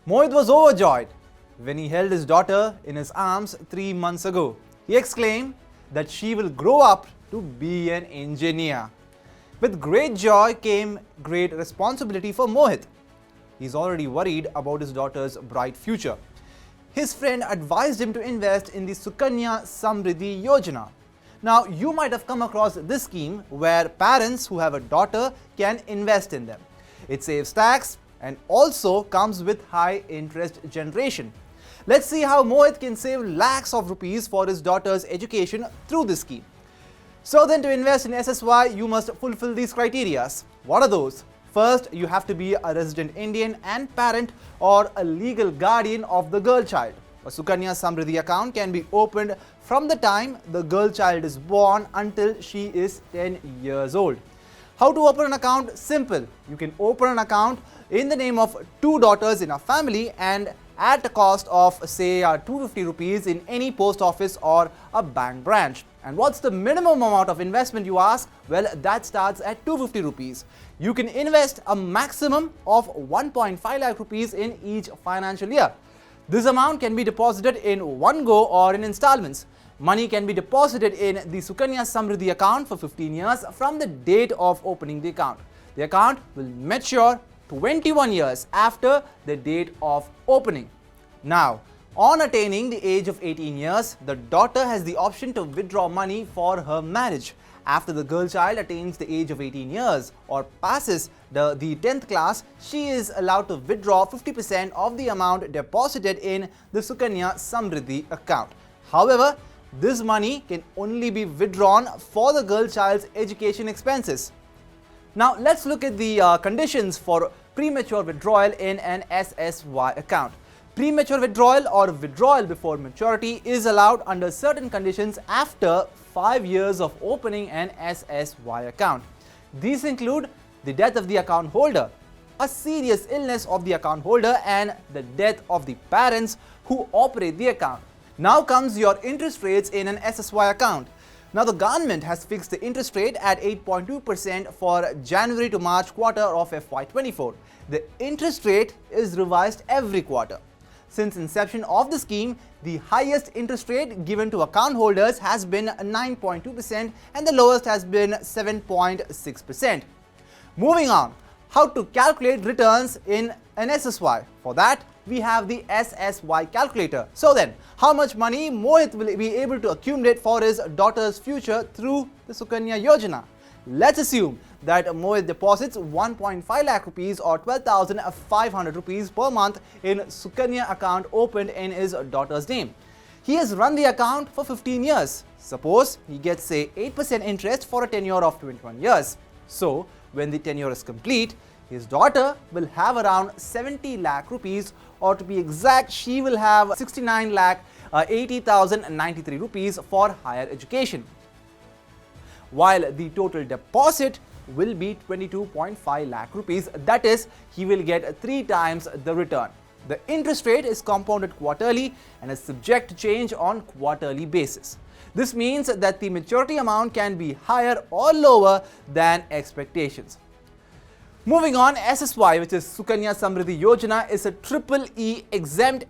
Mohit was overjoyed when he held his daughter in his arms 3 months ago. He exclaimed that she will grow up to be an engineer. With great joy came great responsibility for Mohit. He's already worried about his daughter's bright future. His friend advised him to invest in the Sukanya Samriddhi Yojana. Now, you might have come across this scheme where parents who have a daughter can invest in them. It saves tax and also comes with high interest generation. Let's see how Mohit can save lakhs of rupees for his daughter's education through this scheme. So then, to invest in SSY, you must fulfill these criteria. What are those? First, you have to be a resident Indian and parent or a legal guardian of the girl child. A Sukanya Samriddhi account can be opened from the time the girl child is born until she is 10 years old. How to open an account? Simple. You can open an account in the name of 2 daughters in a family and at a cost of say 250 rupees in any post office or a bank branch. And what's the minimum amount of investment, you ask? Well, that starts at 250 rupees. You can invest a maximum of 1.5 lakh rupees in each financial year. This amount can be deposited in one go or in installments. Money can be deposited in the Sukanya Samriddhi account for 15 years from the date of opening the account. The account will mature 21 years after the date of opening. Now, on attaining the age of 18 years, the daughter has the option to withdraw money for her marriage. After the girl child attains the age of 18 years or passes the 10th class, she is allowed to withdraw 50% of the amount deposited in the Sukanya Samriddhi account. However, this money can only be withdrawn for the girl child's education expenses. Now, let's look at the conditions for premature withdrawal in an SSY account. Premature withdrawal or withdrawal before maturity is allowed under certain conditions after 5 years of opening an SSY account. These include the death of the account holder, a serious illness of the account holder, and the death of the parents who operate the account. Now comes your interest rates in an SSY account. Now, the government has fixed the interest rate at 8.2% for January to March quarter of FY24. The interest rate is revised every quarter. Since inception of the scheme, the highest interest rate given to account holders has been 9.2% and the lowest has been 7.6%. Moving on, how to calculate returns in an SSY. For that, we have the SSY calculator. So then, how much money Mohit will be able to accumulate for his daughter's future through the Sukanya Yojana? Let's assume that Mohit deposits 1.5 lakh rupees or 12,500 rupees per month in Sukanya account opened in his daughter's name. He has run the account for 15 years. Suppose he gets say 8% interest for a tenure of 21 years. So, when the tenure is complete, his daughter will have around 70 lakh rupees, or to be exact, she will have 69 lakh 80,093 rupees for higher education. While the total deposit will be 22.5 lakh rupees, that is, he will get 3 times the return. The interest rate is compounded quarterly and is subject to change on quarterly basis. This means that the maturity amount can be higher or lower than expectations. Moving on, SSY, which is Sukanya Samriddhi Yojana, is a triple E exempt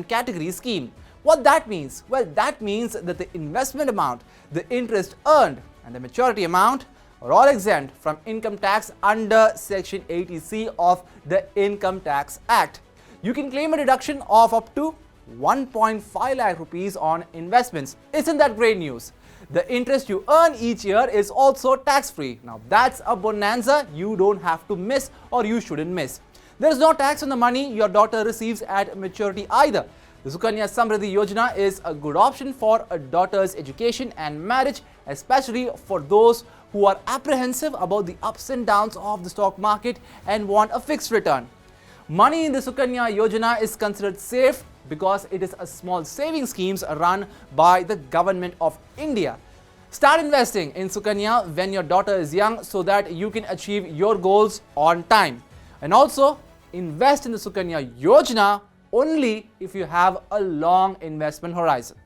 category scheme. What that means? Well, that means that the investment amount, the interest earned, and the maturity amount are all exempt from income tax under Section 80C of the Income Tax Act. You can claim a deduction of up to 1.5 lakh rupees on investments. Isn't that great news? The interest you earn each year is also tax-free. Now, that's a bonanza you don't have to miss, or you shouldn't miss. There is no tax on the money your daughter receives at maturity either. The Sukanya Samriddhi Yojana is a good option for a daughter's education and marriage, especially for those who are apprehensive about the ups and downs of the stock market and want a fixed return. Money in the Sukanya Yojana is considered safe because it is a small savings schemes run by the government of India. Start investing in Sukanya when your daughter is young so that you can achieve your goals on time. And also, invest in the Sukanya Yojana only if you have a long investment horizon.